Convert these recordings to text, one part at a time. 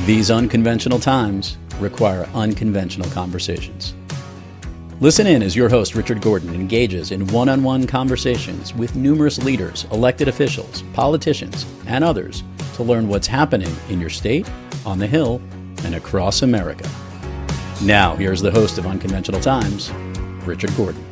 These unconventional times require unconventional conversations. Listen in as your host, Richard Gordon, engages in one-on-one conversations with numerous leaders, elected officials, politicians, and others to learn what's happening in your state, on the Hill, and across America. Now, here's the host of Unconventional Times, Richard Gordon.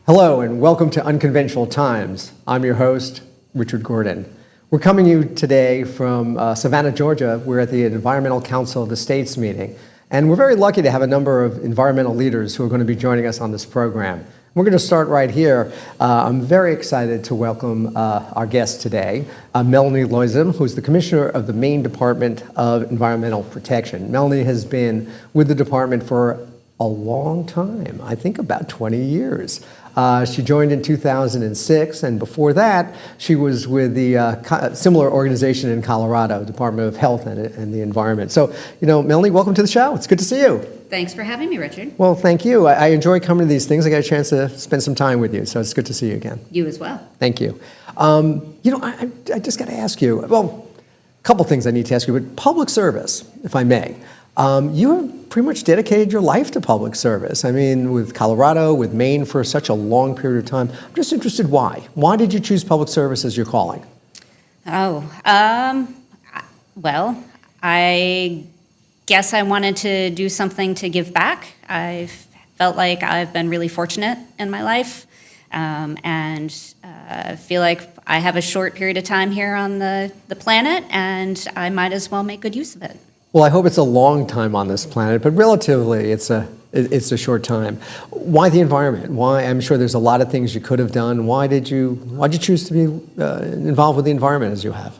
Hello, and welcome to Unconventional Times. I'm your host, Richard Gordon. We're coming to you today from Savannah, Georgia. We're at the Environmental Council of the States meeting, and we're very lucky to have a number of environmental leaders who are going to be joining us on this program. We're going to start right here. I'm very excited to welcome our guest today, Melanie Loyzim, who's the Commissioner of the Maine Department of Environmental Protection. Melanie has been with the department for a long time, I think about 20 years. She joined in 2006, and before that, she was with the similar organization in Colorado, Department of Health and the Environment. So, Melanie, welcome to the show. It's good to see you. Thanks for having me, Richard. Well, thank you. I enjoy coming to these things. I got a chance to spend some time with you, so it's good to see you again. You as well. Thank you. I just got to ask you, well, a couple things I need to ask you, but public service, if I may. You have pretty much dedicated your life to public service. I mean, with Colorado, with Maine for such a long period of time. I'm just interested why. Why did you choose public service as your calling? Well, I guess I wanted to do something to give back. I felt like I've been really fortunate in my life, and feel like I have a short period of time here on the planet, and I might as well make good use of it. Well, I hope it's a long time on this planet, but relatively, it's a short time. Why the environment? Why? I'm sure there's a lot of things you could have done. Why'd you choose to be involved with the environment as you have?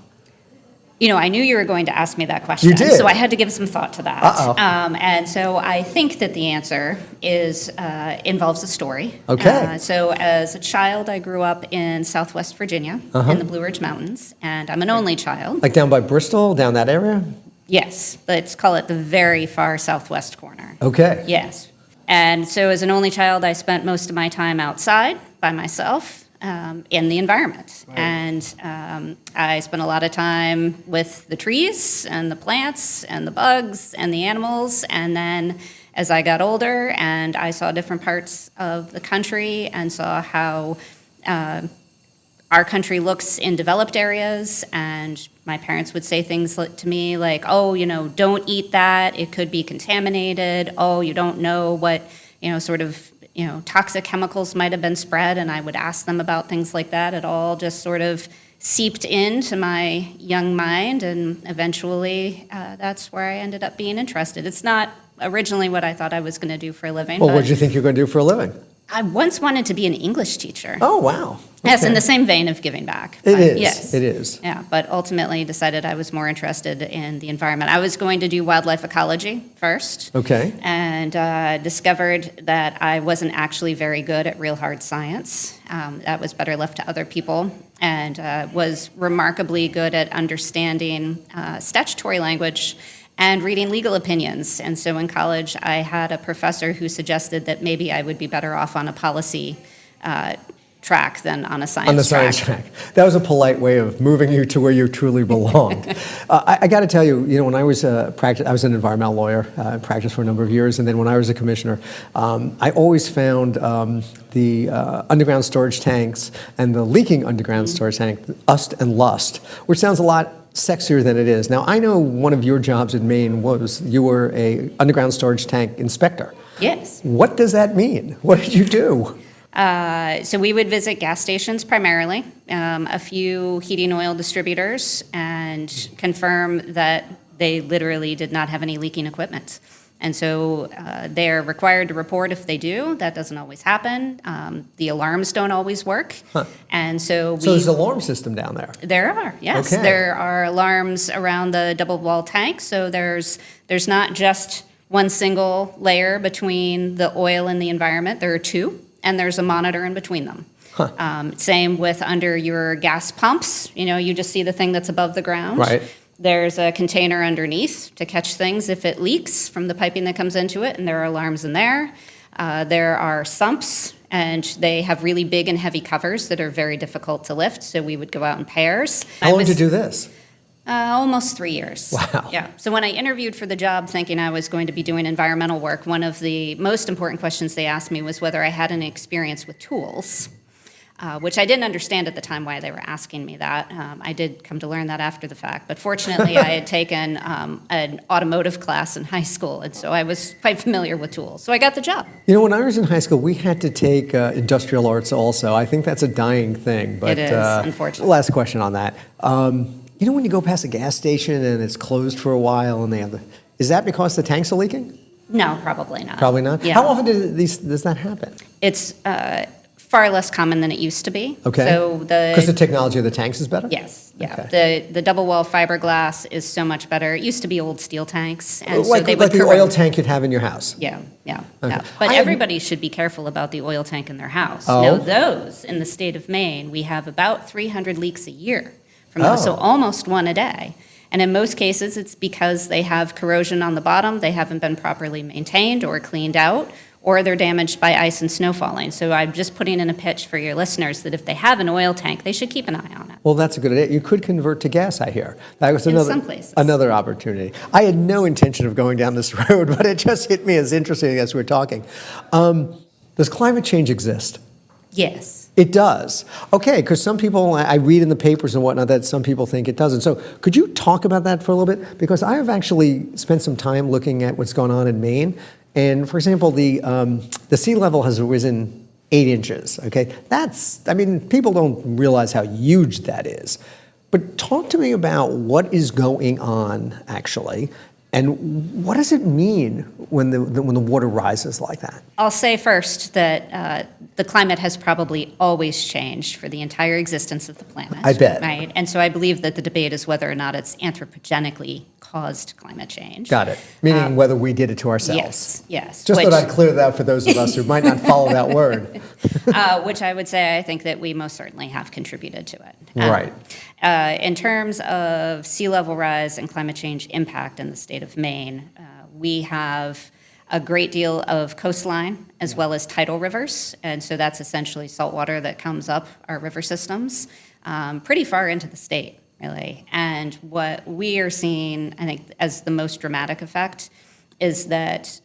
I knew you were going to ask me that question. You did. So I had to give some thought to that. Uh-oh. And so I think that the answer involves a story. Okay. So as a child, I grew up in Southwest Virginia in the Blue Ridge Mountains, and I'm an only child. Like down by Bristol, down that area? Yes, let's call it the very far southwest corner. Okay. Yes. And so as an only child, I spent most of my time outside by myself in the environment. Right. And I spent a lot of time with the trees and the plants and the bugs and the animals. And then as I got older and I saw different parts of the country and saw how our country looks in developed areas, and my parents would say things to me like, oh, don't eat that, it could be contaminated. Oh, you don't know what, toxic chemicals might have been spread, and I would ask them about things like that. It all just sort of seeped into my young mind, and eventually that's where I ended up being interested. It's not originally what I thought I was going to do for a living. Well, what did you think you were going to do for a living? I once wanted to be an English teacher. Oh, wow. Okay. Yes, in the same vein of giving back. It is. Yes. It is. Yeah, but ultimately decided I was more interested in the environment. I was going to do wildlife ecology first. Okay. And discovered that I wasn't actually very good at real hard science. That was better left to other people. And was remarkably good at understanding statutory language and reading legal opinions. And so in college, I had a professor who suggested that maybe I would be better off on a policy track than on a science track. On the science track. That was a polite way of moving you to where you truly belonged. I got to tell you, when I was I was an environmental lawyer, practiced for a number of years, and then when I was a commissioner, I always found the underground storage tanks and the leaking underground storage tank, UST and LUST, which sounds a lot sexier than it is. Now, I know one of your jobs in Maine was you were a underground storage tank inspector. Yes. What does that mean? What did you do? So we would visit gas stations primarily, a few heating oil distributors, and confirm that they literally did not have any leaking equipment. And so they're required to report if they do. That doesn't always happen. The alarms don't always work. Huh. And so there's an alarm system down there? There are, yes. Okay. There are alarms around the double wall tank. So there's not just one single layer between the oil and the environment. There are two, and there's a monitor in between them. Huh. Same with under your gas pumps. You just see the thing that's above the ground. Right. There's a container underneath to catch things if it leaks from the piping that comes into it, and there are alarms in there. There are sumps, and they have really big and heavy covers that are very difficult to lift, so we would go out in pairs. How long did you do this? Almost 3 years. Wow. Yeah. So when I interviewed for the job thinking I was going to be doing environmental work, one of the most important questions they asked me was whether I had any experience with tools, which I didn't understand at the time why they were asking me that. I did come to learn that after the fact. But fortunately, I had taken an automotive class in high school, and so I was quite familiar with tools. So I got the job. You know, when I was in high school, we had to take industrial arts also. I think that's a dying thing. But, It is, unfortunately. Last question on that. You know when you go past a gas station and it's closed for a while and they have is that because the tanks are leaking? No, probably not. Probably not? Yeah. How often does that happen? It's far less common than it used to be. Okay. So Because the technology of the tanks is better? Yes, yeah. Okay. The double wall fiberglass is so much better. It used to be old steel tanks, and so Like they would the corrode. oil tank you'd have in your house? Yeah, yeah, Okay. yeah. But I have- everybody should be careful about the oil tank in their house. Oh. Now, those in the state of Maine, we have about 300 leaks a year from those, so Oh. almost one a day. And in most cases, it's because they have corrosion on the bottom, they haven't been properly maintained or cleaned out, or they're damaged by ice and snow falling. So I'm just putting in a pitch for your listeners that if they have an oil tank, they should keep an eye on it. Well, that's a good idea. You could convert to gas, I hear. That was In some places. another opportunity. I had no intention of going down this road, but it just hit me as interesting as we're talking. Does climate change exist? Yes. It does. Okay, because some people, I read in the papers and whatnot that some people think it doesn't. So could you talk about that for a little bit? Because I have actually spent some time looking at what's going on in Maine. And for example, the sea level has risen 8 inches, okay? People don't realize how huge that is. But talk to me about what is going on, actually, and what does it mean when the water rises like that? I'll say first that the climate has probably always changed for the entire existence of the planet. I bet. Right? And so I believe that the debate is whether or not it's anthropogenically caused climate change. Got it. Meaning whether we did it to ourselves. Yes. Just thought I'd clear that out for those of us who might not follow that word. Which I would say I think that we most certainly have contributed to it. Right. In terms of sea level rise and climate change impact in the state of Maine, we have a great deal of coastline as well as tidal rivers, and so that's essentially salt water that comes up our river systems pretty far into the state, really. And what we are seeing, I think, as the most dramatic effect is that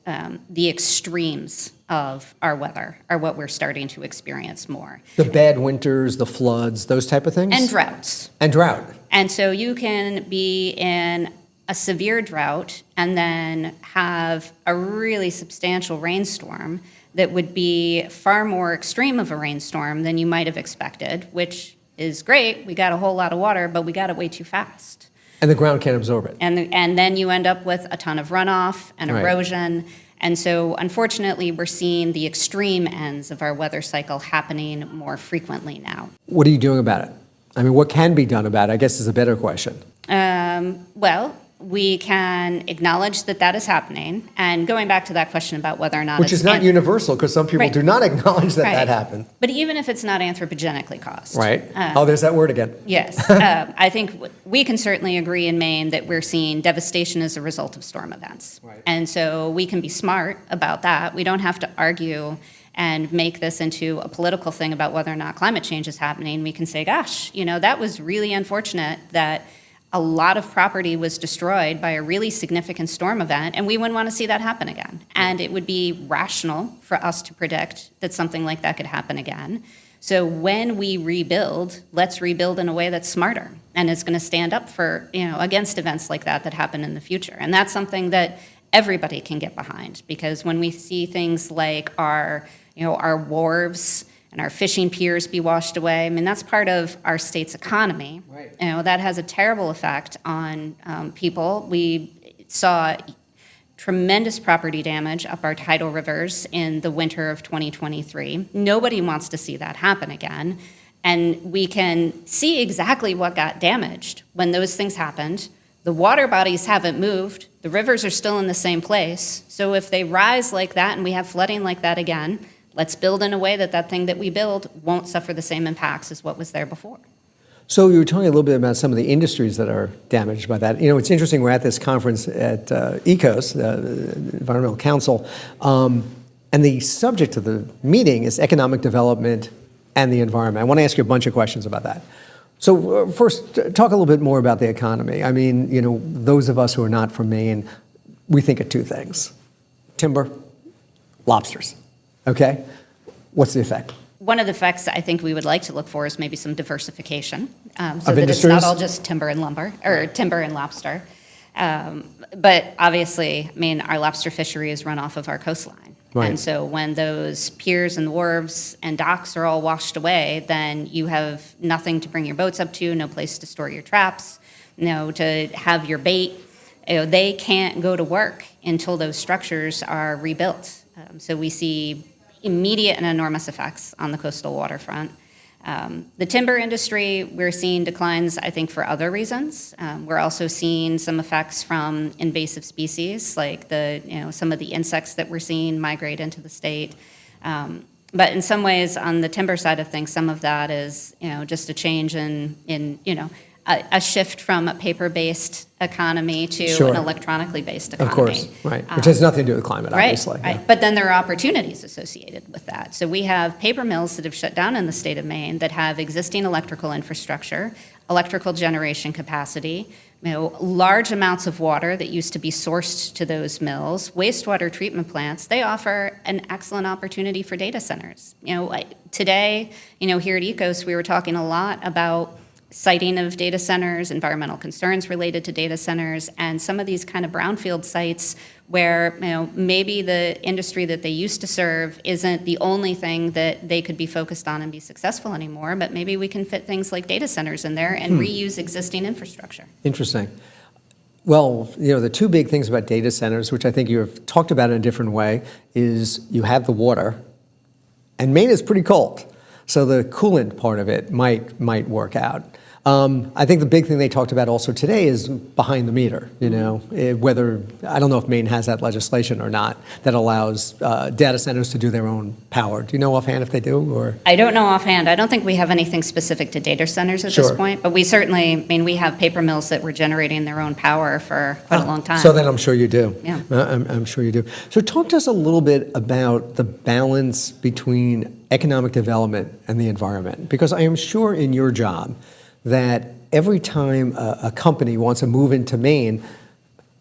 the extremes of our weather are what we're starting to experience more. The bad winters, the floods, those type of things? And droughts. And drought. And so you can be in a severe drought and then have a really substantial rainstorm that would be far more extreme of a rainstorm than you might have expected, which is great. We got a whole lot of water, but we got it way too fast. And the ground can't absorb it. And then you end up with a ton of runoff and Right. erosion. And so unfortunately, we're seeing the extreme ends of our weather cycle happening more frequently now. What are you doing about it? I mean, what can be done about it, I guess, is a better question. Well, we can acknowledge that that is happening. And going back to that question about whether or not Which it's is not universal, because some people Right. do not acknowledge that Right. that happened. But even if it's not anthropogenically caused. Right? There's that word again. Yes. I think we can certainly agree in Maine that we're seeing devastation as a result of storm events. Right. And so we can be smart about that. We don't have to argue and make this into a political thing about whether or not climate change is happening. We can say, gosh, that was really unfortunate that a lot of property was destroyed by a really significant storm event, and we wouldn't want to see that happen again. And it would be rational for us to predict that something like that could happen again. So when we rebuild, let's rebuild in a way that's smarter and is going to stand up for, against events like that happen in the future. And that's something that everybody can get behind, because when we see things like our wharves and our fishing piers be washed away, that's part of our state's economy. Right. That has a terrible effect on people. We saw tremendous property damage up our tidal rivers in the winter of 2023. Nobody wants to see that happen again. And we can see exactly what got damaged when those things happened. The water bodies haven't moved. The rivers are still in the same place. So if they rise like that and we have flooding like that again, let's build in a way that thing that we build won't suffer the same impacts as what was there before. So you were talking a little bit about some of the industries that are damaged by that. It's interesting, we're at this conference at ECOS, the Environmental Council, and the subject of the meeting is economic development and the environment. I want to ask you a bunch of questions about that. So first, talk a little bit more about the economy. I mean, those of us who are not from Maine, we think of two things: timber, lobsters. Okay? What's the effect? One of the effects I think we would like to look for is maybe some diversification, so Of that it's industries? not all just timber and lumber, or timber and lobster. But obviously, I mean, our lobster fishery is run off of our coastline. Right. And so when those piers and wharves and docks are all washed away, then you have nothing to bring your boats up to, no place to store your traps, to have your bait. They can't go to work until those structures are rebuilt. So we see immediate and enormous effects on the coastal waterfront. The timber industry, we're seeing declines, I think, for other reasons. We're also seeing some effects from invasive species, like some of the insects that we're seeing migrate into the state. But in some ways, on the timber side of things, some of that is, just a change in a shift from a paper-based economy to Sure. an electronically based economy. Of course, right. Which has nothing to do with climate, obviously. Right. Yeah. But then there are opportunities associated with that. So we have paper mills that have shut down in the state of Maine that have existing electrical infrastructure, electrical generation capacity, large amounts of water that used to be sourced to those mills, wastewater treatment plants. They offer an excellent opportunity for data centers. Today, here at ECOS, we were talking a lot about siting of data centers, environmental concerns related to data centers, and some of these kind of brownfield sites where maybe the industry that they used to serve isn't the only thing that they could be focused on and be successful anymore, but maybe we can fit things like data centers in there and reuse existing infrastructure. Interesting. Well, the two big things about data centers, which I think you have talked about in a different way, is you have the water, and Maine is pretty cold, so the coolant part of it might work out. I think the big thing they talked about also today is behind the meter, whether, I don't know if Maine has that legislation or not, that allows data centers to do their own power. Do you know offhand if they do? Or I don't know offhand. I don't think we have anything specific to data centers at this point, but we certainly, we have paper mills that were generating their own power for quite a long time. So then I'm sure you do. Yeah. I'm sure you do. So talk to us a little bit about the balance between economic development and the environment, because I am sure in your job that every time a company wants to move into Maine,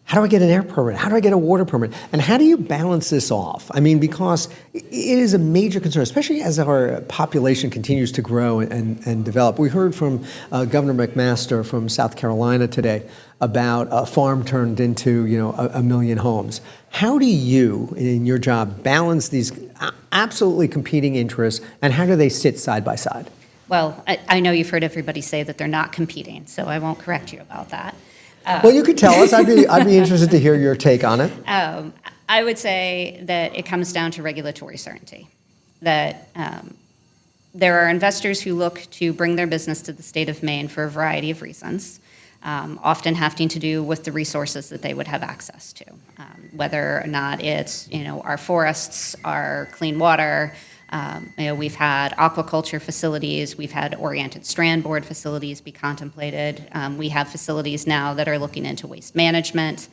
how do I get an air permit? How do I get a water permit? And how do you balance this off? Because it is a major concern, especially as our population continues to grow and develop. We heard from Governor McMaster from South Carolina today about a farm turned into, a million homes. How do you, in your job, balance these absolutely competing interests, and how do they sit side by side? Well, I know you've heard everybody say that they're not competing, so I won't correct you about that. Well, you could tell us. I'd be interested to hear your take on it. I would say that it comes down to regulatory certainty, that there are investors who look to bring their business to the state of Maine for a variety of reasons, often having to do with the resources that they would have access to, whether or not it's, our forests, our clean water. We've had aquaculture facilities, we've had oriented strand board facilities be contemplated. We have facilities now that are looking into waste management,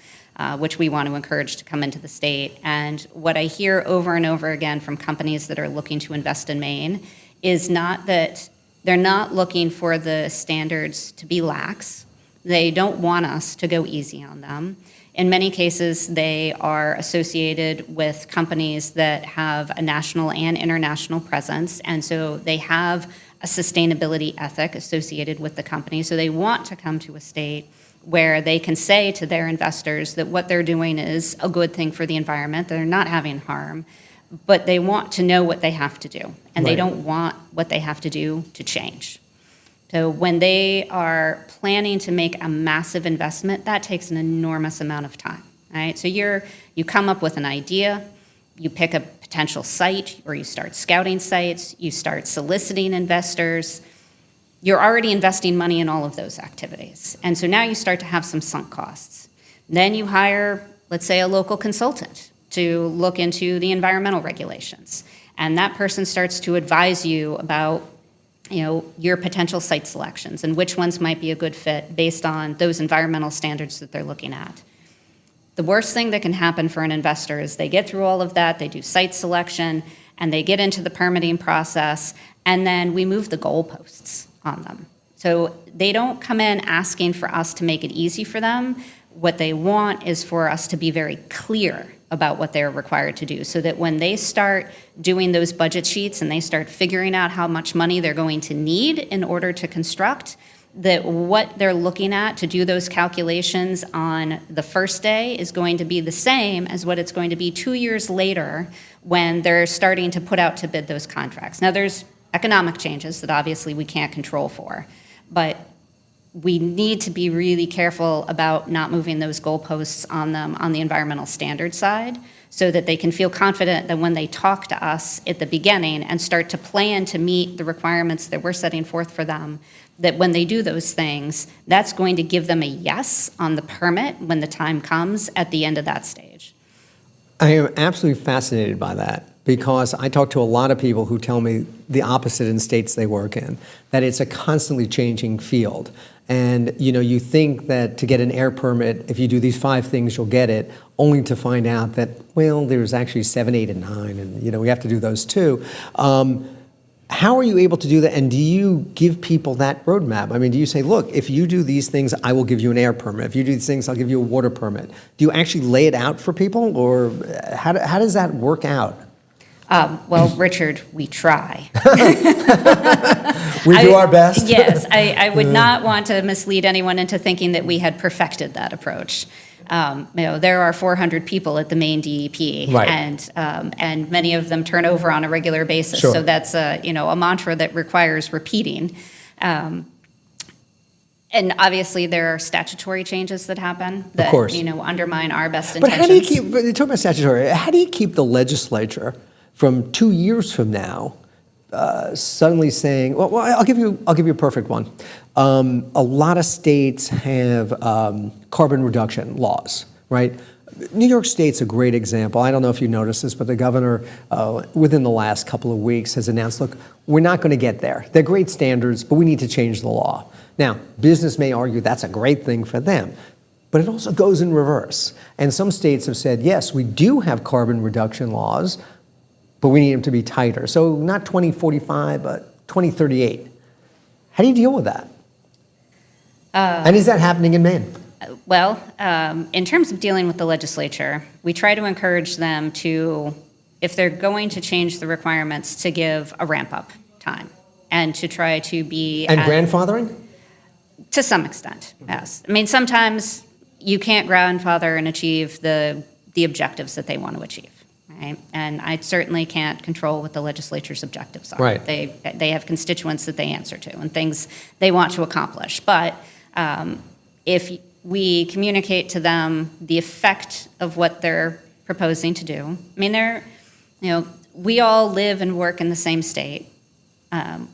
which we want to encourage to come into the state. And what I hear over and over again from companies that are looking to invest in Maine is not that they're not looking for the standards to be lax. They don't want us to go easy on them. In many cases, they are associated with companies that have a national and international presence, and so they have a sustainability ethic associated with the company. So they want to come to a state where they can say to their investors that what they're doing is a good thing for the environment, they're not having harm, but they want to know what they have to do, and they don't want what they have to do to change. So when they are planning to make a massive investment, that takes an enormous amount of time, right? So you come up with an idea, you pick a potential site, or you start scouting sites, you start soliciting investors. You're already investing money in all of those activities. And so now you start to have some sunk costs. Then you hire, let's say, a local consultant to look into the environmental regulations. And that person starts to advise you about your potential site selections and which ones might be a good fit based on those environmental standards that they're looking at. The worst thing that can happen for an investor is they get through all of that, they do site selection, and they get into the permitting process, and then we move the goalposts on them. So they don't come in asking for us to make it easy for them. What they want is for us to be very clear about what they're required to do, so that when they start doing those budget sheets and they start figuring out how much money they're going to need in order to construct, that what they're looking at to do those calculations on the first day is going to be the same as what it's going to be 2 years later when they're starting to put out to bid those contracts. Now, there's economic changes that obviously we can't control for, but we need to be really careful about not moving those goalposts on them on the environmental standard side, so that they can feel confident that when they talk to us at the beginning and start to plan to meet the requirements that we're setting forth for them, that when they do those things, that's going to give them a yes on the permit when the time comes at the end of that stage. I am absolutely fascinated by that, because I talk to a lot of people who tell me the opposite in states they work in, that it's a constantly changing field. And you think that to get an air permit, if you do these 5 things, you'll get it, only to find out that, well, there's actually 7, 8, and 9, and we have to do those too. How are you able to do that? And do you give people that roadmap? I mean, do you say, look, if you do these things, I will give you an air permit. If you do these things, I'll give you a water permit. Do you actually lay it out for people, or how does that work out? Well, Richard, we try. We do our best. Yes, I would not want to mislead anyone into thinking that we had perfected that approach. There are 400 people at the Maine DEP, right. and many of them turn over on a regular basis. Sure. So that's a mantra that requires repeating. And obviously, there are statutory changes that happen that of course. Undermine our best But intentions. how do you talk about statutory, how do you keep the legislature from 2 years from now suddenly saying, well, I'll give you a perfect one. A lot of states have carbon reduction laws, right? New York State's a great example. I don't know if you noticed this, but the governor, within the last couple of weeks, has announced, look, we're not going to get there. They're great standards, but we need to change the law. Now, business may argue that's a great thing for them, but it also goes in reverse. And some states have said, yes, we do have carbon reduction laws, but we need them to be tighter. So not 2045, but 2038. How do you deal with that? And is that happening in Maine? Well, in terms of dealing with the legislature, we try to encourage them to, if they're going to change the requirements, to give a ramp-up time and to try to be... And grandfathering? To some extent, yes. I mean, sometimes you can't grandfather and achieve the objectives that they want to achieve. Right? And I certainly can't control what the legislature's objectives are. Right. They have constituents that they answer to and things they want to accomplish. But if we communicate to them the effect of what they're proposing to do, I mean, we all live and work in the same state.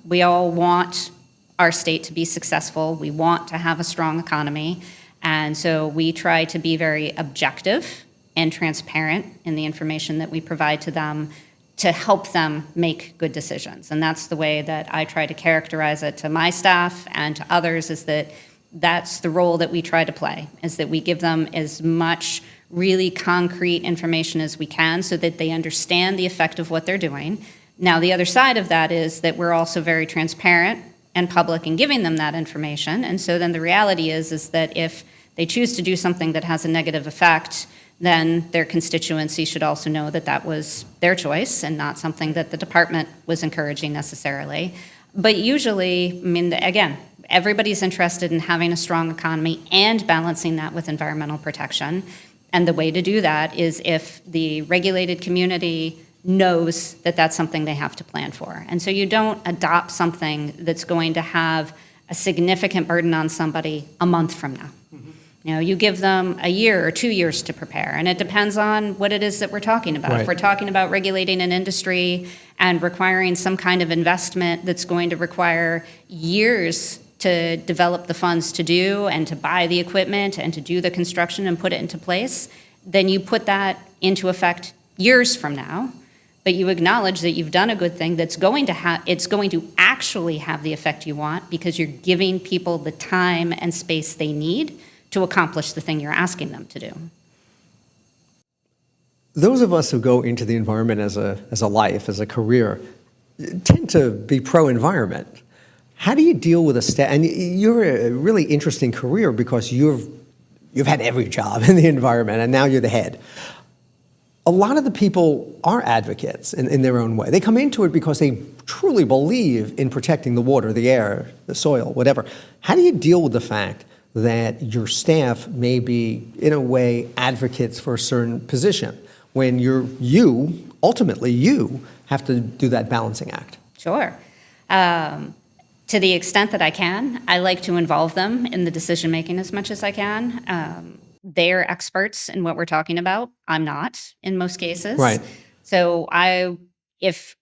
We all want our state to be successful. We want to have a strong economy. And so we try to be very objective and transparent in the information that we provide to them to help them make good decisions. And that's the way that I try to characterize it to my staff and to others, is that that's the role that we try to play, is that we give them as much really concrete information as we can so that they understand the effect of what they're doing. Now, the other side of that is that we're also very transparent and public in giving them that information. And so then the reality is that if they choose to do something that has a negative effect, then their constituency should also know that that was their choice and not something that the department was encouraging necessarily. But usually, I mean, again, everybody's interested in having a strong economy and balancing that with environmental protection. And the way to do that is if the regulated community knows that that's something they have to plan for. And so you don't adopt something that's going to have a significant burden on somebody a month from now. You give them a year or 2 years to prepare, and it depends on what it is that we're talking about. Right. If we're talking about regulating an industry and requiring some kind of investment that's going to require years to develop the funds to do and to buy the equipment and to do the construction and put it into place, then you put that into effect years from now, but you acknowledge that you've done a good thing that's going to actually have the effect you want, because you're giving people the time and space they need to accomplish the thing you're asking them to do. Those of us who go into the environment as a life, as a career, tend to be pro-environment. How do you deal with a staff? And you're a really interesting career because you've had every job in the environment, and now you're the head. A lot of the people are advocates in their own way. They come into it because they truly believe in protecting the water, the air, the soil, whatever. How do you deal with the fact that your staff may be, in a way, advocates for a certain position when ultimately you have to do that balancing act? Sure. To the extent that I can, I like to involve them in the decision making as much as I can. They're experts in what we're talking about. I'm not in most cases. Right. So if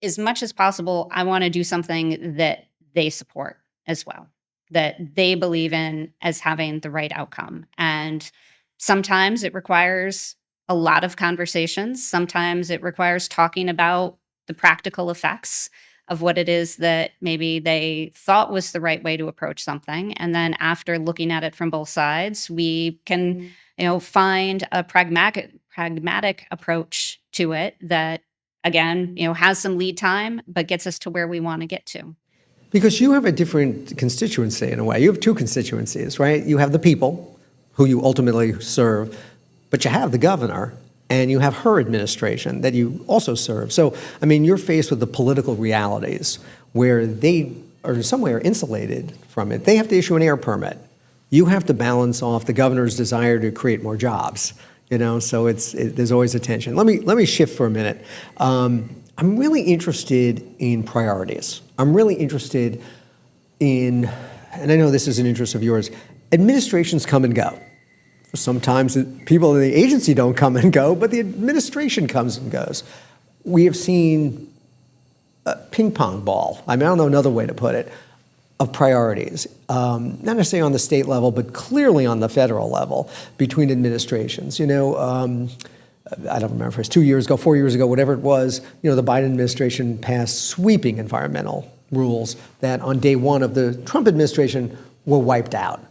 as much as possible, I want to do something that they support as well, that they believe in as having the right outcome. And sometimes it requires a lot of conversations. Sometimes it requires talking about the practical effects of what it is that maybe they thought was the right way to approach something. And then after looking at it from both sides, we can, find a pragmatic approach to it that, again, has some lead time, but gets us to where we want to get to. Because you have a different constituency in a way. You have two constituencies, right? You have the people who you ultimately serve, but you have the governor and you have her administration that you also serve. So, I mean, you're faced with the political realities where they are in some way insulated from it. They have to issue an air permit. You have to balance off the governor's desire to create more jobs. So there's always a tension. Let me shift for a minute. I'm really interested in priorities. I'm really interested in, and I know this is an interest of yours, administrations come and go. Sometimes people in the agency don't come and go, but the administration comes and goes. We have seen a ping pong ball, I don't know another way to put it, of priorities, not necessarily on the state level, but clearly on the federal level between administrations. I don't remember if it was 2 years ago, 4 years ago, whatever it was, the Biden administration passed sweeping environmental rules that on day one of the Trump administration were wiped out.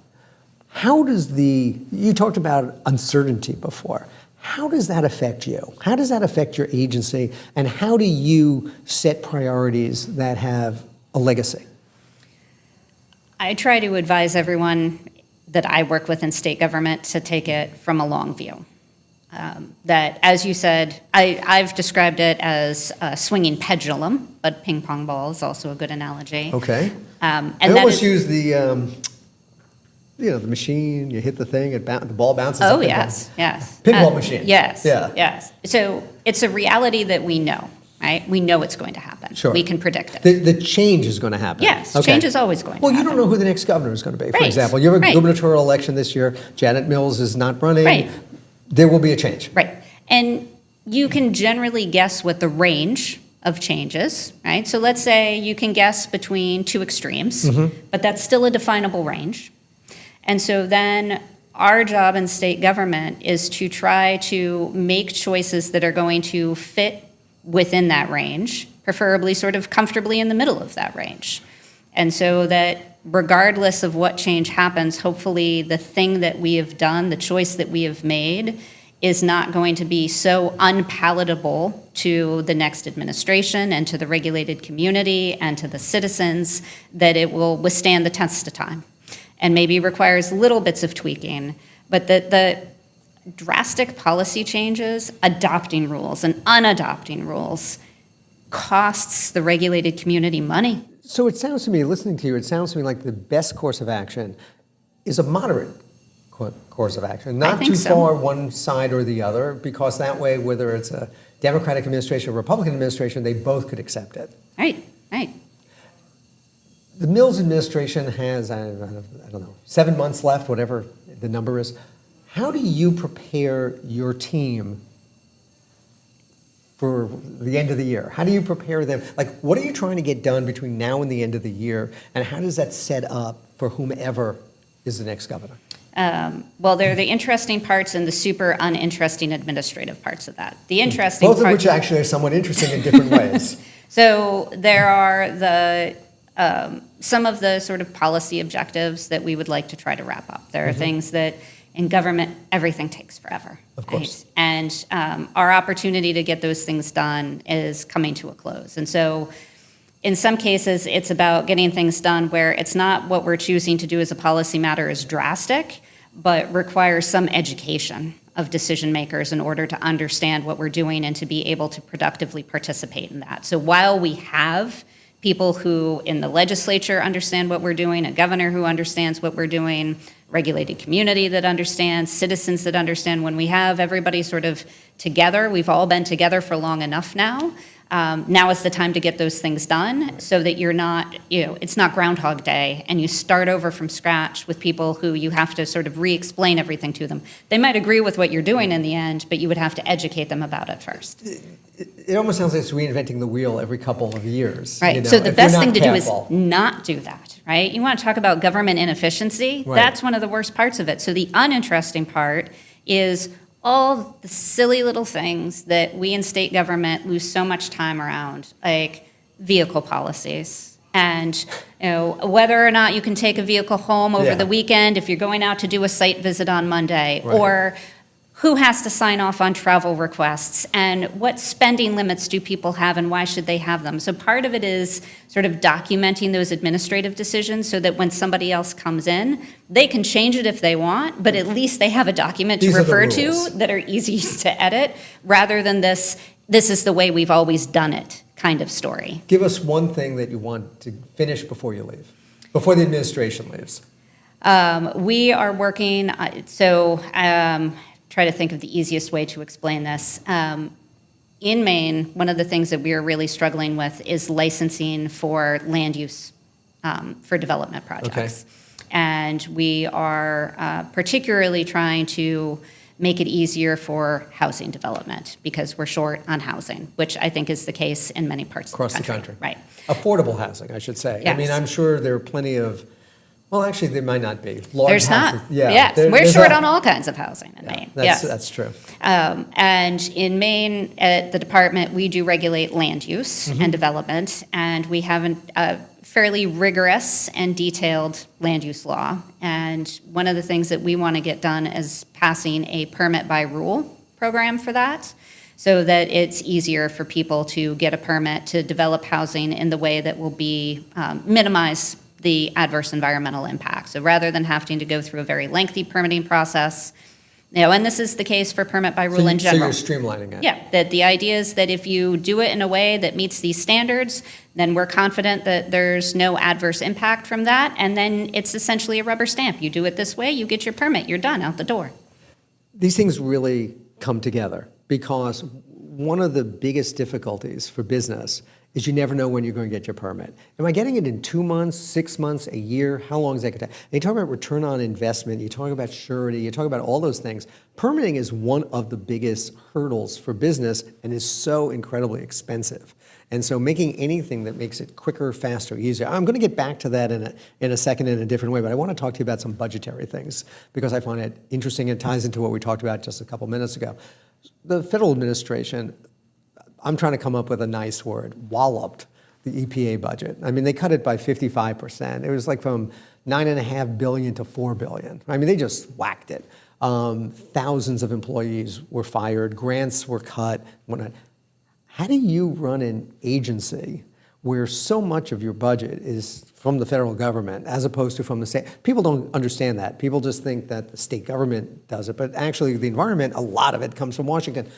You talked about uncertainty before. How does that affect you? How does that affect your agency? And how do you set priorities that have a legacy? I try to advise everyone that I work with in state government to take it from a long view. That, as you said, I've described it as a swinging pendulum, but ping pong ball is also a good analogy. Okay. And I almost use the machine, you hit the thing, the ball bounces up. Oh, yes. Pinball machine. Yes. Yeah. Yes. So it's a reality that we know, right? We know it's going to happen. Sure. We can predict it. The change is going to happen. Yes. Okay. Change is always going to happen. Well, you don't know who the next governor is going to be. For Right. example, you have a Right. gubernatorial election this year. Janet Mills is not running. Right. There will be a change. Right. And you can generally guess what the range of changes, right? So let's say you can guess between two extremes, but that's still a definable range. And so then our job in state government is to try to make choices that are going to fit within that range, preferably sort of comfortably in the middle of that range. And so that regardless of what change happens, hopefully the thing that we have done, the choice that we have made, is not going to be so unpalatable to the next administration and to the regulated community and to the citizens that it will withstand the test of time. And maybe requires little bits of tweaking, but the drastic policy changes, adopting rules and unadopting rules, costs the regulated community money. So it sounds to me, listening to you, it sounds to me like the best course of action is a moderate course of action, not too far one side or the other, because that way, whether it's a Democratic administration or Republican administration, they both could accept it. Right. The Mills administration has, I don't know, 7 months left, whatever the number is. How do you prepare your team for the end of the year? How do you prepare them? Like, what are you trying to get done between now and the end of the year? And how does that set up for whomever is the next governor? Well, there are the interesting parts and the super uninteresting administrative parts of that. The interesting Both of which actually are somewhat interesting in different ways. So there are some of the sort of policy objectives that we would like to try to wrap up. There are things that in government, everything takes forever. Of course. Right? And our opportunity to get those things done is coming to a close. And so in some cases, it's about getting things done where it's not what we're choosing to do as a policy matter is drastic, but requires some education of decision makers in order to understand what we're doing and to be able to productively participate in that. So while we have people who in the legislature understand what we're doing, a governor who understands what we're doing, regulated community that understands, citizens that understand, when we have everybody sort of together, we've all been together for long enough now. Now is the time to get those things done so that you're not, it's not Groundhog Day and you start over from scratch with people who you have to sort of re-explain everything to them. They might agree with what you're doing in the end, but you would have to educate them about it first. It almost sounds like it's reinventing the wheel every couple of years. Right, so the best thing to do is not do that, right? You want to talk about government inefficiency? Right. That's one of the worst parts of it. So the uninteresting part is all the silly little things that we in state government lose so much time around, like vehicle policies. And whether or not you can take a vehicle home over the weekend if you're going out to do a site visit on Monday, right. or who has to sign off on travel requests, and what spending limits do people have and why should they have them? So part of it is sort of documenting those administrative decisions so that when somebody else comes in, they can change it if they want, but at least they have a document to refer to that are easy to edit, rather than this is the way we've always done it kind of story. Give us one thing that you want to finish before you leave, before the administration leaves. We are working, try to think of the easiest way to explain this. In Maine, one of the things that we are really struggling with is licensing for land use for development projects. Okay. And we are particularly trying to make it easier for housing development because we're short on housing, which I think is the case in many parts across of the country. Right. Affordable housing, I should say. Yes. I mean, I'm sure there are plenty of, well, actually, there might not be. There's houses. not. Yeah. Yes, we're short on all kinds of housing in Maine. That's true. And in Maine, at the department, we do regulate land use and development, and we have a fairly rigorous and detailed land use law. And one of the things that we want to get done is passing a permit by rule program for that, so that it's easier for people to get a permit to develop housing in the way that will be minimize the adverse environmental impact. So rather than having to go through a very lengthy permitting process, and this is the case for permit by rule in general. So you're streamlining it. Yeah, that the idea is that if you do it in a way that meets these standards, then we're confident that there's no adverse impact from that, and then it's essentially a rubber stamp. You do it this way, you get your permit, you're done, out the door. These things really come together because one of the biggest difficulties for business is you never know when you're going to get your permit. Am I getting it in 2 months, 6 months, a year? How long is that going to take? And you talk about return on investment, you talk about surety, you talk about all those things. Permitting is one of the biggest hurdles for business and is so incredibly expensive. And so making anything that makes it quicker, faster, easier. I'm going to get back to that in a second in a different way, but I want to talk to you about some budgetary things because I find it interesting and ties into what we talked about just a couple minutes ago. The federal administration, I'm trying to come up with a nice word, walloped the EPA budget. I mean, they cut it by 55%. It was like from $9.5 billion to $4 billion. I mean, they just whacked it. Thousands of employees were fired, grants were cut. How do you run an agency where so much of your budget is from the federal government as opposed to from the state? People don't understand that. People just think that the state government does it, but actually the environment, a lot of it comes from Washington.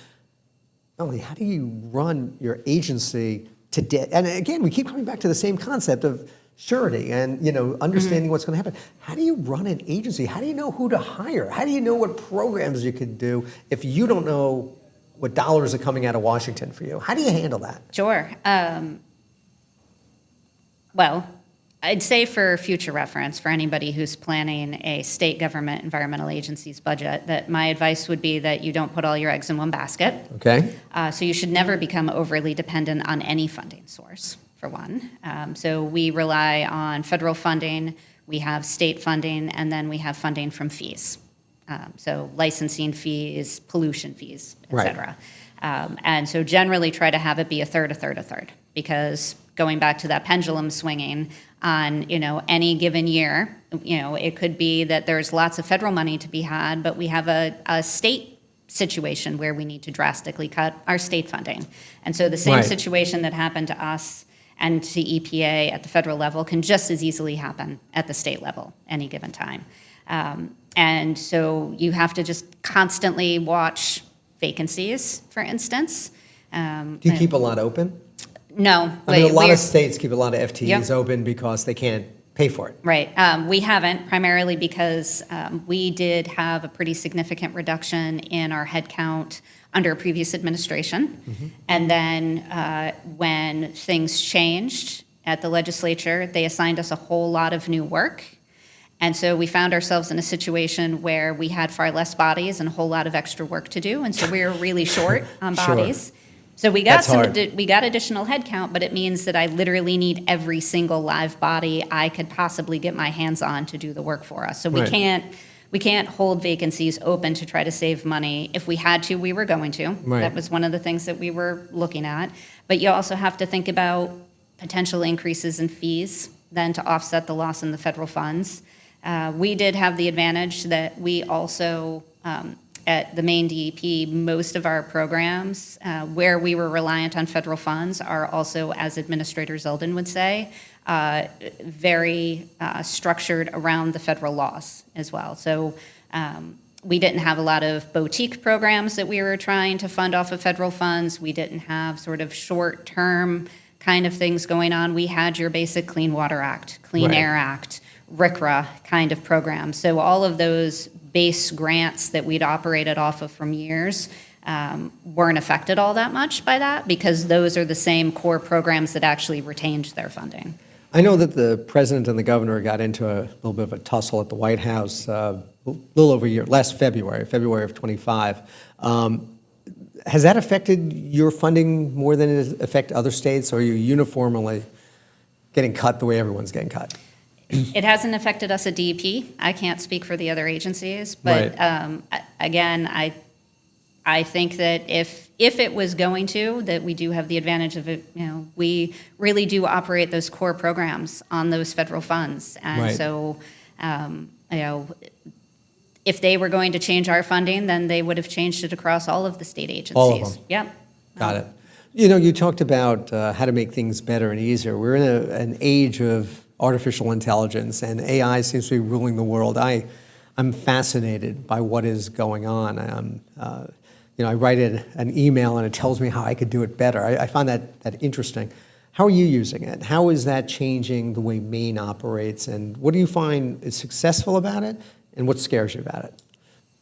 Melanie, how do you run your agency today? And again, we keep coming back to the same concept of surety and understanding what's going to happen. How do you run an agency? How do you know who to hire? How do you know what programs you could do if you don't know what dollars are coming out of Washington for you? How do you handle that? Sure. Well, I'd say for future reference, for anybody who's planning a state government environmental agency's budget, that my advice would be that you don't put all your eggs in one basket. Okay. So you should never become overly dependent on any funding source, for one. So we rely on federal funding, we have state funding, and then we have funding from fees. So licensing fees, pollution fees, et cetera. And so generally try to have it be a third, because going back to that pendulum swinging on, any given year, it could be that there's lots of federal money to be had, but we have a state situation where we need to drastically cut our state funding. And so the same situation that happened to us and to EPA at the federal level can just as easily happen at the state level any given time. And so you have to just constantly watch vacancies, for instance. Do you keep a lot open? No. I mean, a lot of states keep a lot of FTEs open because they can't pay for it. Right. We haven't, primarily because we did have a pretty significant reduction in our headcount under a previous administration. And then when things changed at the legislature, they assigned us a whole lot of new work. And so we found ourselves in a situation where we had far less bodies and a whole lot of extra work to do. And so we were really short on bodies. So we got we got additional headcount, but it means that I literally need every single live body I could possibly get my hands on to do the work for us. So we can't hold vacancies open to try to save money. If we had to, we were going to. Right. That was one of the things that we were looking at. But you also have to think about potential increases in fees then to offset the loss in the federal funds. We did have the advantage that we also, at the Maine DEP, most of our programs where we were reliant on federal funds are also, as Administrator Zeldin would say, very structured around the federal laws as well. So we didn't have a lot of boutique programs that we were trying to fund off of federal funds. We didn't have sort of short-term kind of things going on. We had your basic Clean Water Act, Clean Air Act, RCRA kind of programs. So all of those base grants that we'd operated off of from years weren't affected all that much by that, because those are the same core programs that actually retained their funding. I know that the president and the governor got into a little bit of a tussle at the White House a little over a year, last February of 25. Has that affected your funding more than it affected other states, or are you uniformly getting cut the way everyone's getting cut? It hasn't affected us at DEP. I can't speak for the other agencies, but again, I think that if it was going to, that we do have the advantage of it. You know, we really do operate those core programs on those federal funds, and so you know, if they were going to change our funding, then they would have changed it across all of the state agencies. All of them. Yep. Got it. You know, you talked about how to make things better and easier. We're in an age of artificial intelligence, and AI seems to be ruling the world. I'm fascinated by what is going on. You know, I write an email and it tells me how I could do it better. I find that interesting. How are you using it? How is that changing the way Maine operates, and what do you find is successful about it, and what scares you about it?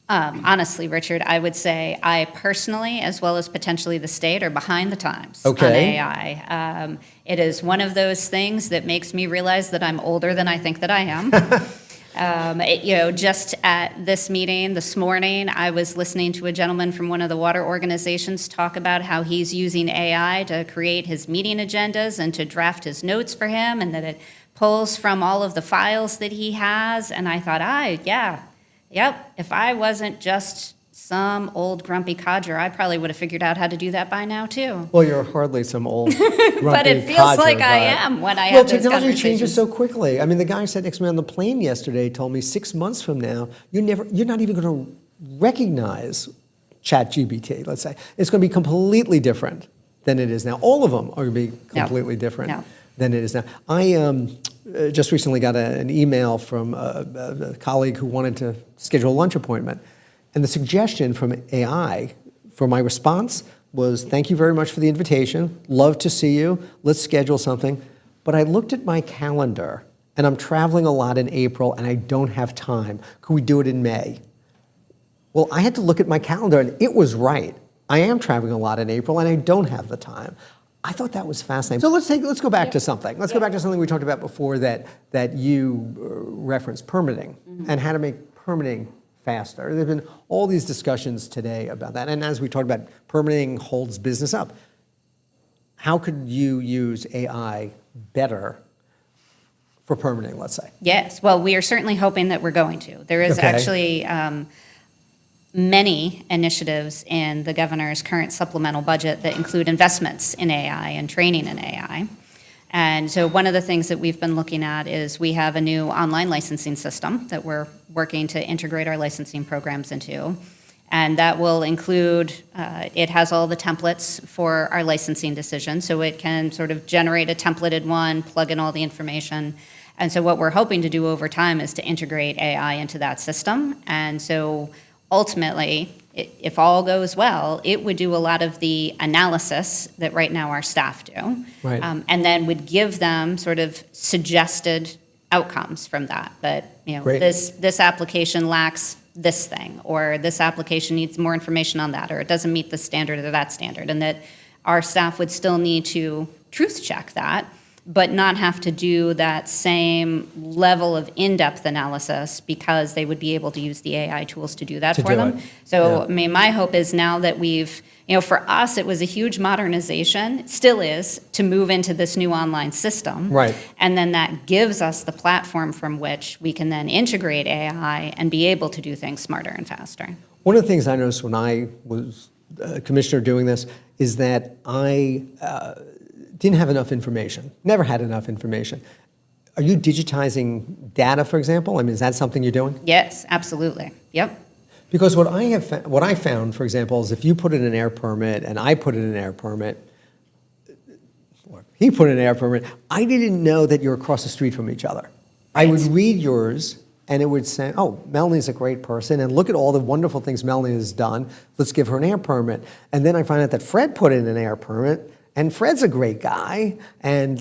Honestly, Richard, I would say I personally, as well as potentially the state, are behind the times on Okay. AI. It is one of those things that makes me realize that I'm older than I think that I am. You know, just at this meeting this morning, I was listening to a gentleman from one of the water organizations talk about how he's using AI to create his meeting agendas and to draft his notes for him, and that it pulls from all of the files that he has. And I thought, yep, if I wasn't just some old grumpy codger, I probably would have figured out how to do that by now too. Well, you're hardly some old grumpy But it feels codger, like I am when I have those technology conversations. changes so quickly. I mean, the guy sat next to me on the plane yesterday told me 6 months from now, you're not even going to recognize ChatGPT, let's say. It's going to be completely different than it is now. All of them are going to be completely different than it is now. I just recently got an email from a colleague who wanted to schedule a lunch appointment. And the suggestion from AI for my response was, thank you very much for the invitation. Love to see you. Let's schedule something. But I looked at my calendar, and I'm traveling a lot in April, and I don't have time. Could we do it in May? Well, I had to look at my calendar, and it was right. I am traveling a lot in April, and I don't have the time. I thought that was fascinating. So let's go back to something. Let's go back to something we talked about before that you referenced, permitting, and how to make permitting faster. There have been all these discussions today about that. And as we talked about, permitting holds business up. How could you use AI better for permitting, let's say? Yes, well, we are certainly hoping that we're going to. There is actually many initiatives in the governor's current supplemental budget that include investments in AI and training in AI. And so one of the things that we've been looking at is we have a new online licensing system that we're working to integrate our licensing programs into. And that will include, it has all the templates for our licensing decision, so it can sort of generate a templated one, plug in all the information. And so what we're hoping to do over time is to integrate AI into that system. And so ultimately, if all goes well, it would do a lot of the analysis that right now our staff do. Right. And then would give them sort of suggested outcomes from that. But, Great. this application lacks this thing, or this application needs more information on that, or it doesn't meet the standard or that standard, and that our staff would still need to truth check that, but not have to do that same level of in-depth analysis, because they would be able to use the AI tools to do that for them. So, Yeah. I mean, my hope is now that we've, for us, it was a huge modernization, still is, to move into this new online system. Right. And then that gives us the platform from which we can then integrate AI and be able to do things smarter and faster. One of the things I noticed when I was commissioner doing this is that I didn't have enough information, never had enough information. Are you digitizing data, for example? I mean, is that something you're doing? Yes, absolutely. Yep. Because what I found, for example, is if you put in an air permit and I put in an air permit, or he put in an air permit, I didn't know that you're across the street from each other. I would read yours and it would say, oh, Melanie's a great person, and look at all the wonderful things Melanie has done. Let's give her an air permit. And then I find out that Fred put in an air permit, and Fred's a great guy, and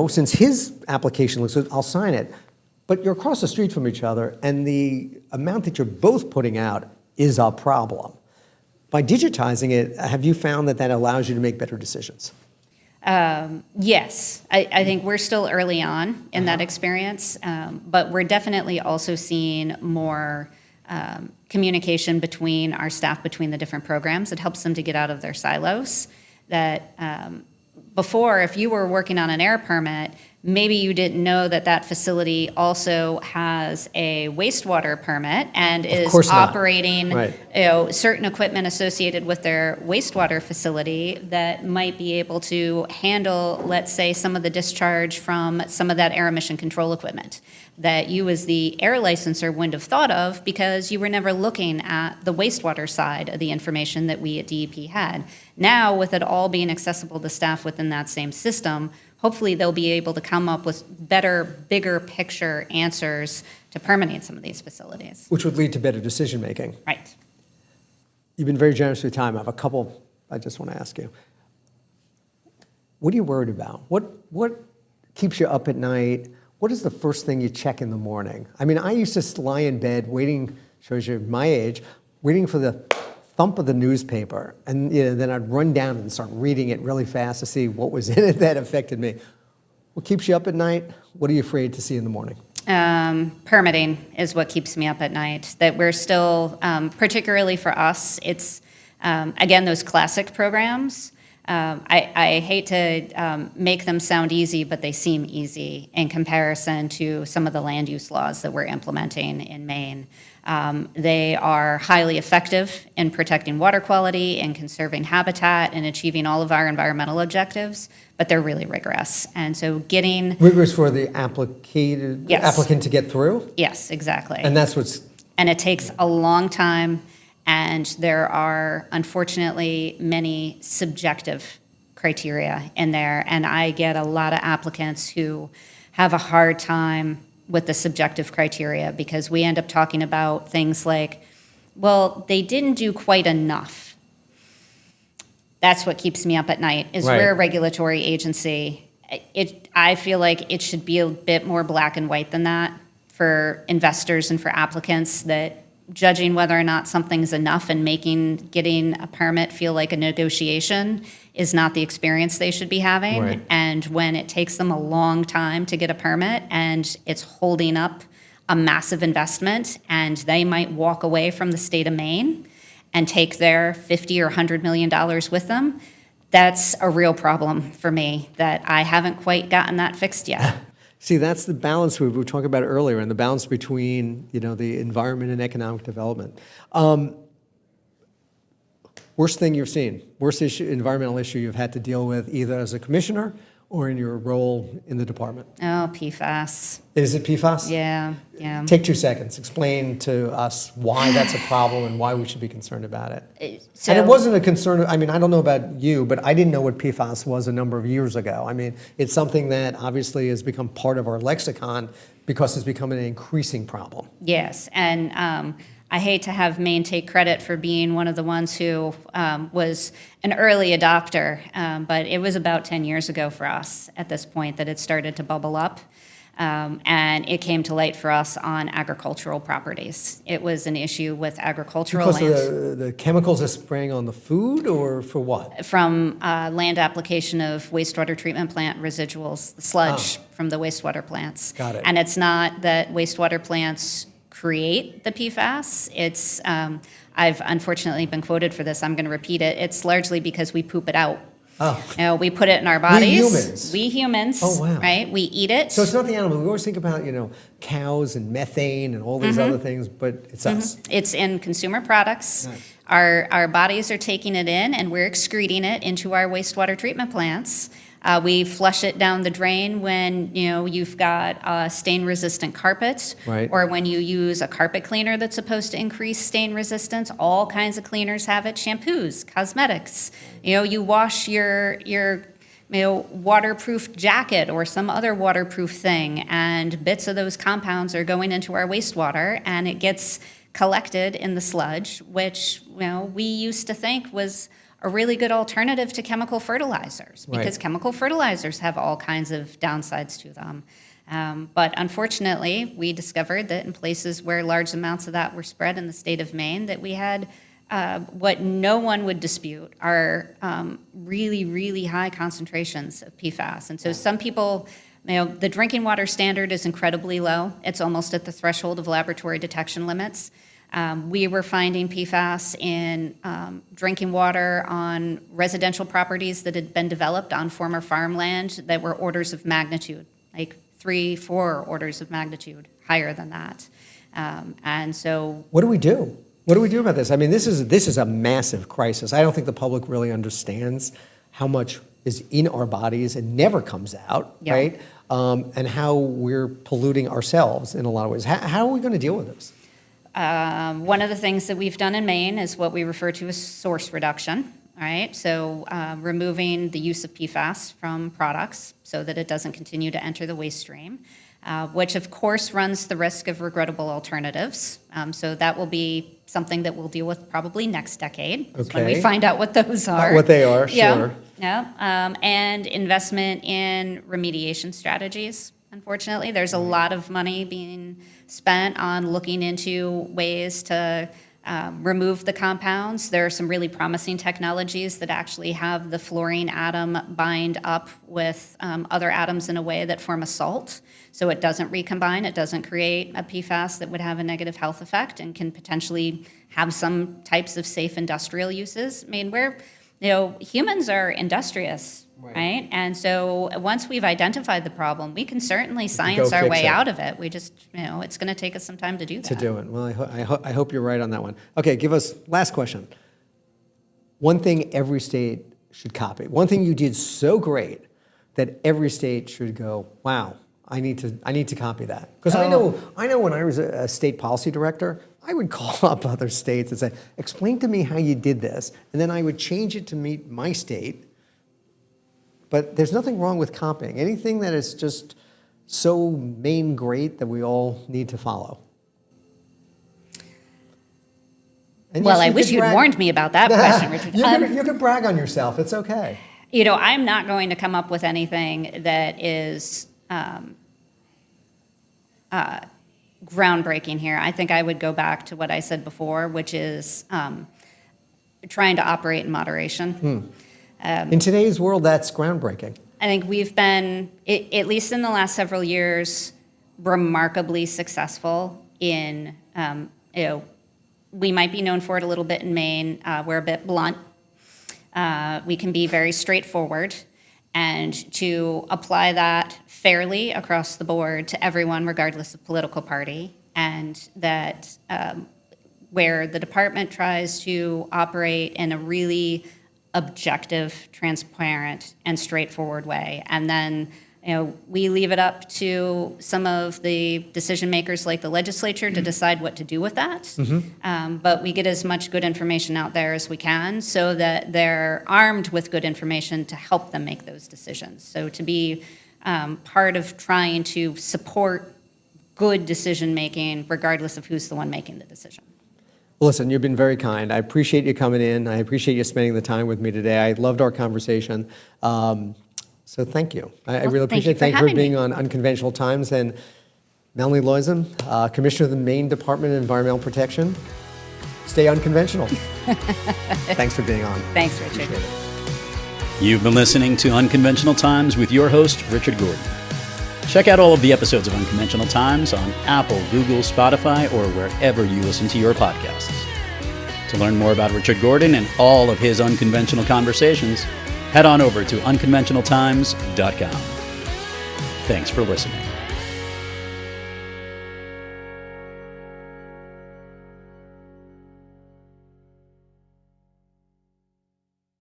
since his application looks good, I'll sign it. But you're across the street from each other, and the amount that you're both putting out is a problem. By digitizing it, have you found that allows you to make better decisions? Yes. I think we're still early on in that experience, but we're definitely also seeing more communication between our staff, between the different programs. It helps them to get out of their silos. That before, if you were working on an air permit, maybe you didn't know that facility also has a wastewater permit and is operating certain equipment associated with their wastewater facility that might be able to handle, let's say, some of the discharge from some of that air emission control equipment that you as the air licenser wouldn't have thought of because you were never looking at the wastewater side of the information that we at DEP had. Now, with it all being accessible to staff within that same system, hopefully they'll be able to come up with better, bigger picture answers to permitting some of these facilities. Which would lead to better decision making. Right. You've been very generous with your time. I have a couple I just want to ask you. What are you worried about? What keeps you up at night? What is the first thing you check in the morning? I mean, I used to lie in bed waiting, shows you my age, waiting for the thump of the newspaper, and then I'd run down and start reading it really fast to see what was in it that affected me. What keeps you up at night? What are you afraid to see in the morning? Permitting is what keeps me up at night. That we're still, particularly for us, it's, again, those classic programs. I hate to make them sound easy, but they seem easy in comparison to some of the land use laws that we're implementing in Maine. They are highly effective in protecting water quality and conserving habitat and achieving all of our environmental objectives, but they're really rigorous. And so getting... Rigorous for the applicant to get through? Yes, exactly. And that's what's... And it takes a long time, and there are, unfortunately, many subjective criteria in there, and I get a lot of applicants who have a hard time with the subjective criteria because we end up talking about things like, well, they didn't do quite enough. That's what keeps me up at night, is we're a regulatory agency. I feel like it should be a bit more black and white than that for investors and for applicants, that judging whether or not something's enough and getting a permit feel like a negotiation is not the experience they should be having. Right. And when it takes them a long time to get a permit and it's holding up a massive investment, and they might walk away from the state of Maine and take their $50 or $100 million with them, that's a real problem for me, that I haven't quite gotten that fixed yet. See, that's the balance we were talking about earlier, and the balance between the environment and economic development. Worst thing you've seen, worst environmental issue you've had to deal with, either as a commissioner or in your role in the department? Oh, PFAS. Is it PFAS? Yeah. Take 2 seconds. Explain to us why that's a problem and why we should be concerned about it. So, And it wasn't a concern, I mean, I don't know about you, but I didn't know what PFAS was a number of years ago. I mean, it's something that obviously has become part of our lexicon because it's becoming an increasing problem. yes, and I hate to have Maine take credit for being one of the ones who was an early adopter, but it was about 10 years ago for us at this point that it started to bubble up. And it came to light for us on agricultural properties. It was an issue with agricultural Because land. of the chemicals are spraying on the food, or for what? From land application of wastewater treatment plant residuals, the sludge from the wastewater plants. Got it. And it's not that wastewater plants create the PFAS. It's, I've unfortunately been quoted for this, I'm going to repeat it. It's largely because we poop it out. Oh. You know, we put it in our bodies. humans? We humans. Oh, wow. Right? We eat it. So it's not the animal. We always think about, cows and methane and all these other things, but it's us. It's in consumer products. Nice. Our bodies are taking it in, and we're excreting it into our wastewater treatment plants. We flush it down the drain when you've got stain-resistant carpet, Right. or when you use a carpet cleaner that's supposed to increase stain resistance. All kinds of cleaners have it. Shampoos, cosmetics. You wash your waterproof jacket or some other waterproof thing, and bits of those compounds are going into our wastewater, and it gets collected in the sludge, which we used to think was a really good alternative to chemical fertilizers, because Right. chemical fertilizers have all kinds of downsides to them. But unfortunately, we discovered that in places where large amounts of that were spread in the state of Maine, that we had what no one would dispute are really, really high concentrations of PFAS. And so some people, the drinking water standard is incredibly low. It's almost at the threshold of laboratory detection limits. We were finding PFAS in drinking water on residential properties that had been developed on former farmland that were orders of magnitude, like 3-4 orders of magnitude higher than that. And so What do we do? What do we do about this? I mean, this is a massive crisis. I don't think the public really understands how much is in our bodies and never comes out, Yeah. right? And how we're polluting ourselves in a lot of ways. How are we going to deal with this? One of the things that we've done in Maine is what we refer to as source reduction, all right? So removing the use of PFAS from products so that it doesn't continue to enter the waste stream, which of course runs the risk of regrettable alternatives. So that will be something that we'll deal with probably next decade, is when we Okay. find out what those are. What they are, Yeah, sure. yeah. And investment in remediation strategies. Unfortunately, there's a lot of money being spent on looking into ways to remove the compounds. There are some really promising technologies that actually have the fluorine atom bind up with other atoms in a way that form a salt. So it doesn't recombine, it doesn't create a PFAS that would have a negative health effect and can potentially have some types of safe industrial uses. I mean, humans are industrious, right? And so once we've identified the problem, we can certainly science our fix way it. out of it. We just, it's going to take us some time to do that. To do it. Well, I hope you're right on that one. Okay, give us last question. One thing every state should copy. One thing you did so great that every state should go, wow, I need to copy that. Because I know when I was a state policy director, I would call up other states and say, explain to me how you did this. And then I would change it to meet my state. But there's nothing wrong with copying. Anything that is just so Maine great that we all need to follow. And Well, yes, I you wish could you'd brag- warned me about that question, Richard. You can brag on yourself. It's okay. I'm not going to come up with anything that is groundbreaking here. I think I would go back to what I said before, which is trying to operate in moderation. In today's world, that's groundbreaking. I think we've been, at least in the last several years, remarkably successful in, we might be known for it a little bit in Maine. We're a bit blunt. We can be very straightforward. And to apply that fairly across the board to everyone, regardless of political party, and that where the department tries to operate in a really objective, transparent, and straightforward way. And then we leave it up to some of the decision makers like the legislature to decide what to do with that. But we get as much good information out there as we can so that they're armed with good information to help them make those decisions. So to be part of trying to support good decision making regardless of who's the one making the decision. Listen, you've been very kind. I appreciate you coming in. I appreciate you spending the time with me today. I loved our conversation. So thank you. I really appreciate it. Thank you for being on Unconventional Times. And Melanie Loyzim, Commissioner of the Maine Department of Environmental Protection. Stay unconventional. Thanks for being on. Thanks, Richard. You've been listening to Unconventional Times with your host, Richard Gordon. Check out all of the episodes of Unconventional Times on Apple, Google, Spotify, or wherever you listen to your podcasts. To learn more about Richard Gordon and all of his unconventional conversations, head on over to unconventionaltimes.com. Thanks for listening.